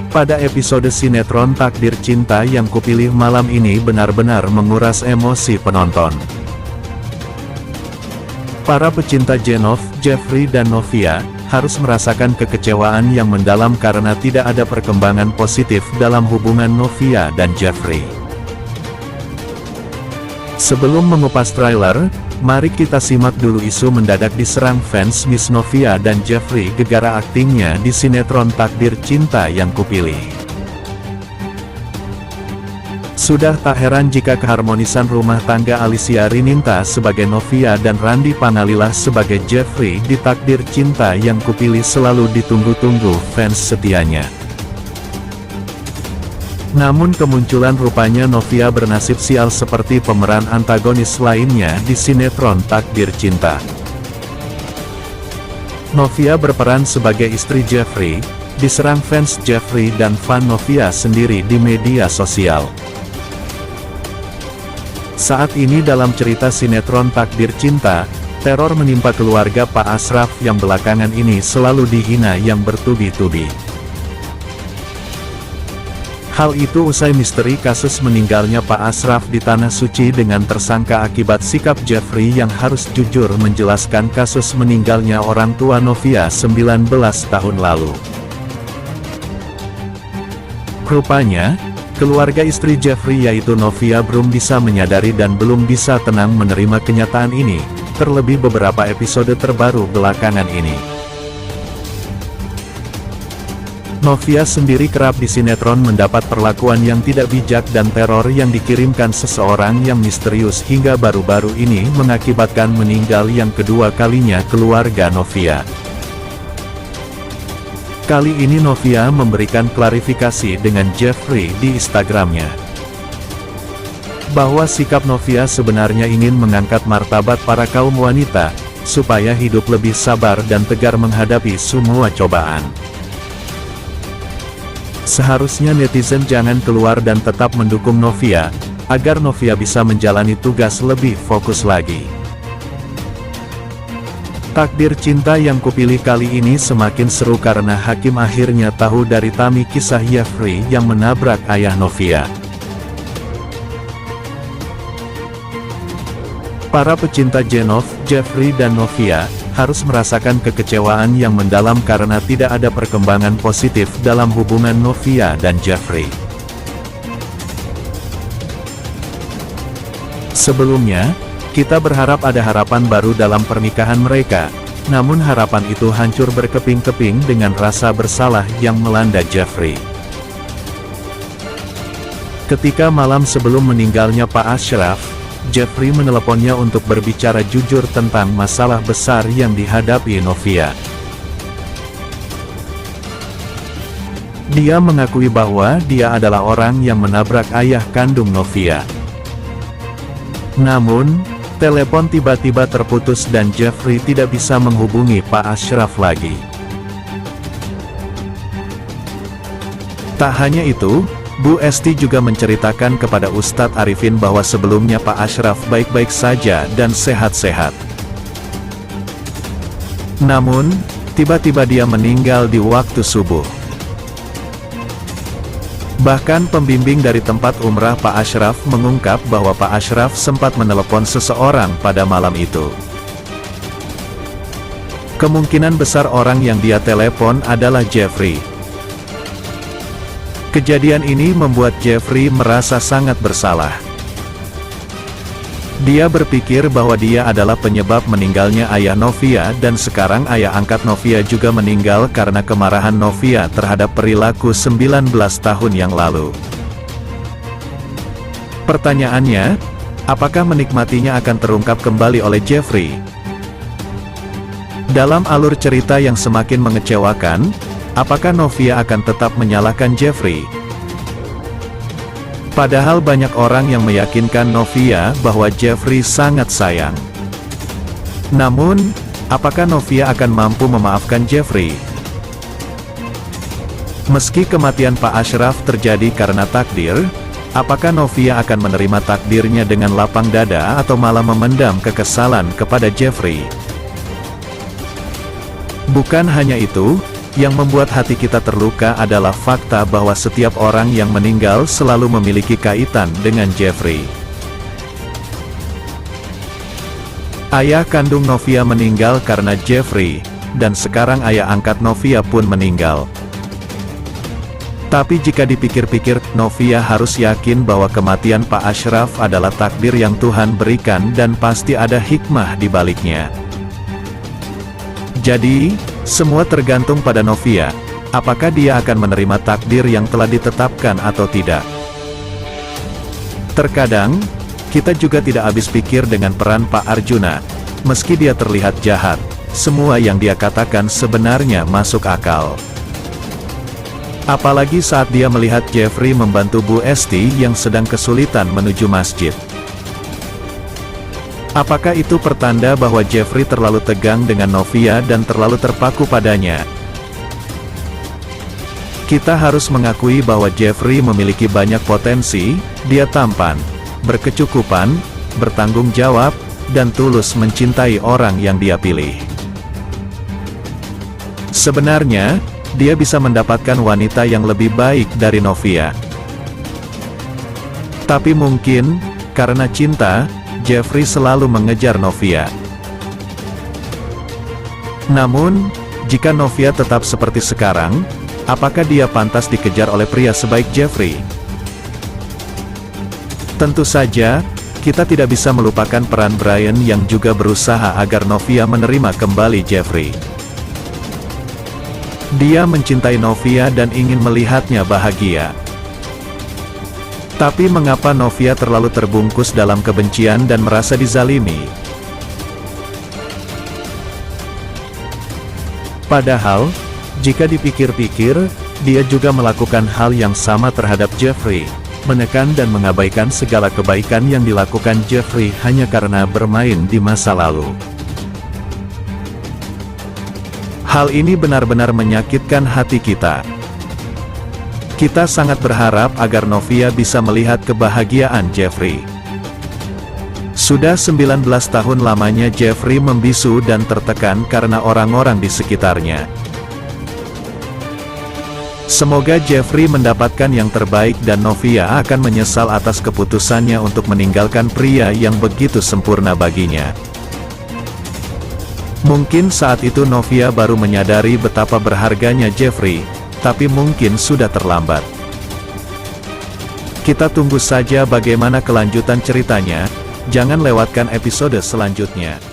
Pada episode sinetron Takdir Cinta yang kupilih malam ini benar-benar menguras emosi penonton. Para pecinta Jenov, Jeffrey dan Novia, harus merasakan kekecewaan yang mendalam karena tidak ada perkembangan positif dalam hubungan Novia dan Jeffrey. Sebelum mengupas trailer, mari kita simak dulu isu mendadak diserang fans Miss Novia dan Jeffrey gegara aktingnya di sinetron Takdir Cinta yang kupilih. Sudah tak heran jika keharmonisan rumah tangga Alicia Rininta sebagai Novia dan Randy Pangalila sebagai Jeffrey di Takdir Cinta yang kupilih selalu ditunggu-tunggu fans setianya. Namun kemunculan rupanya Novia bernasib sial seperti pemeran antagonis lainnya di sinetron Takdir Cinta. Novia berperan sebagai istri Jeffrey, diserang fans Jeffrey dan fan Novia sendiri di media sosial. Saat ini dalam cerita sinetron Takdir Cinta, teror menimpa keluarga Pak Ashraf yang belakangan ini selalu dihina yang bertubi-tubi. Hal itu usai misteri kasus meninggalnya Pak Ashraf di Tanah Suci dengan tersangka akibat sikap Jeffrey yang harus jujur menjelaskan kasus meninggalnya orang tua Novia 19 tahun lalu. Rupanya, keluarga istri Jeffrey yaitu Novia belum bisa menyadari dan belum bisa tenang menerima kenyataan ini, terlebih beberapa episode terbaru belakangan ini. Novia sendiri kerap di sinetron mendapat perlakuan yang tidak bijak dan teror yang dikirimkan seseorang yang misterius hingga baru-baru ini mengakibatkan meninggal yang kedua kalinya keluarga Novia. Kali ini Novia memberikan klarifikasi dengan Jeffrey di Instagramnya, bahwa sikap Novia sebenarnya ingin mengangkat martabat para kaum wanita, supaya hidup lebih sabar dan tegar menghadapi semua cobaan. Seharusnya netizen jangan keluar dan tetap mendukung Novia, agar Novia bisa menjalani tugas lebih fokus lagi. Takdir Cinta yang kupilih kali ini semakin seru karena hakim akhirnya tahu dari Tami kisah Jeffrey yang menabrak ayah Novia. Para pecinta Jenov, Jeffrey dan Novia, harus merasakan kekecewaan yang mendalam karena tidak ada perkembangan positif dalam hubungan Novia dan Jeffrey. Sebelumnya, kita berharap ada harapan baru dalam pernikahan mereka, namun harapan itu hancur berkeping-keping dengan rasa bersalah yang melanda Jeffrey. Ketika malam sebelum meninggalnya Pak Ashraf, Jeffrey meneleponnya untuk berbicara jujur tentang masalah besar yang dihadapi Novia. Dia mengakui bahwa dia adalah orang yang menabrak ayah kandung Novia. Namun, telepon tiba-tiba terputus dan Jeffrey tidak bisa menghubungi Pak Ashraf lagi. Tak hanya itu, Bu Esti juga menceritakan kepada Ustadz Arifin bahwa sebelumnya Pak Ashraf baik-baik saja dan sehat-sehat. Namun, tiba-tiba dia meninggal di waktu subuh. Bahkan pembimbing dari tempat umrah Pak Ashraf mengungkap bahwa Pak Ashraf sempat menelepon seseorang pada malam itu. Kemungkinan besar orang yang dia telepon adalah Jeffrey. Kejadian ini membuat Jeffrey merasa sangat bersalah. Dia berpikir bahwa dia adalah penyebab meninggalnya ayah Novia dan sekarang ayah angkat Novia juga meninggal karena kemarahan Novia terhadap perilaku 19 tahun yang lalu. Pertanyaannya, apakah menikmatinya akan terungkap kembali oleh Jeffrey? Dalam alur cerita yang semakin mengecewakan, apakah Novia akan tetap menyalahkan Jeffrey? Padahal banyak orang yang meyakinkan Novia bahwa Jeffrey sangat sayang. Namun, apakah Novia akan mampu memaafkan Jeffrey? Meski kematian Pak Ashraf terjadi karena takdir, apakah Novia akan menerima takdirnya dengan lapang dada atau malah memendam kekesalan kepada Jeffrey? Bukan hanya itu, Yang membuat hati kita terluka adalah fakta bahwa setiap orang yang meninggal selalu memiliki kaitan dengan Jeffrey. Ayah kandung Novia meninggal karena Jeffrey, dan sekarang ayah angkat Novia pun meninggal. Tapi jika dipikir-pikir, Novia harus yakin bahwa kematian Pak Ashraf adalah takdir yang Tuhan berikan dan pasti ada hikmah di baliknya. Jadi, semua tergantung pada Novia, apakah dia akan menerima takdir yang telah ditetapkan atau tidak. Terkadang, kita juga tidak habis pikir dengan peran Pak Arjuna. Meski dia terlihat jahat, semua yang dia katakan sebenarnya masuk akal. Apalagi saat dia melihat Jeffrey membantu Bu Esti yang sedang kesulitan menuju masjid. Apakah itu pertanda bahwa Jeffrey terlalu tegang dengan Novia dan terlalu terpaku padanya? Kita harus mengakui bahwa Jeffrey memiliki banyak potensi, dia tampan, berkecukupan, bertanggung jawab, dan tulus mencintai orang yang dia pilih. Sebenarnya, dia bisa mendapatkan wanita yang lebih baik dari Novia. Tapi mungkin, karena cinta, Jeffrey selalu mengejar Novia. Namun, jika Novia tetap seperti sekarang, apakah dia pantas dikejar oleh pria sebaik Jeffrey? Tentu saja, kita tidak bisa melupakan peran Brian yang juga berusaha agar Novia menerima kembali Jeffrey. Dia mencintai Novia dan ingin melihatnya bahagia. Tapi mengapa Novia terlalu terbungkus dalam kebencian dan merasa dizalimi? Padahal, jika dipikir-pikir, dia juga melakukan hal yang sama terhadap Jeffrey, menekan dan mengabaikan segala kebaikan yang dilakukan Jeffrey hanya karena bermain di masa lalu. Hal ini benar-benar menyakitkan hati kita. Kita sangat berharap agar Novia bisa melihat kebahagiaan Jeffrey. Sudah 19 tahun lamanya Jeffrey membisu dan tertekan karena orang-orang di sekitarnya. Semoga Jeffrey mendapatkan yang terbaik dan Novia akan menyesal atas keputusannya untuk meninggalkan pria yang begitu sempurna baginya. Mungkin saat itu Novia baru menyadari betapa berharganya Jeffrey, tapi mungkin sudah terlambat. Kita tunggu saja bagaimana kelanjutan ceritanya, jangan lewatkan episode selanjutnya.